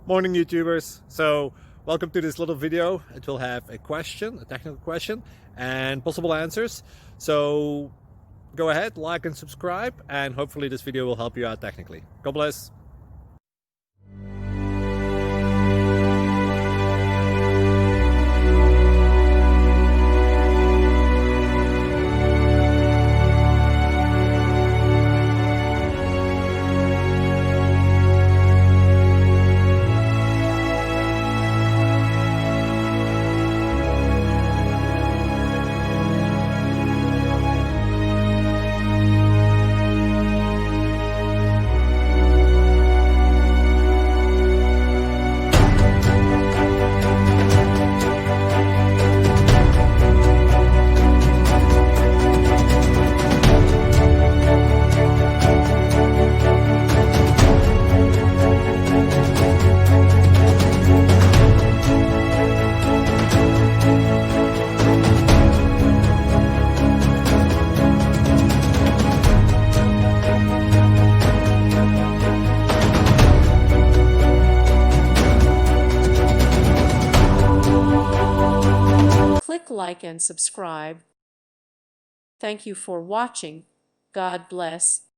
Morning YouTubers. So welcome to this little video. It will have a question, a technical question, and possible answers. So go ahead, like and subscribe, and hopefully this video will help you out technically. God bless. Click like and subscribe. Thank you for watching. God bless.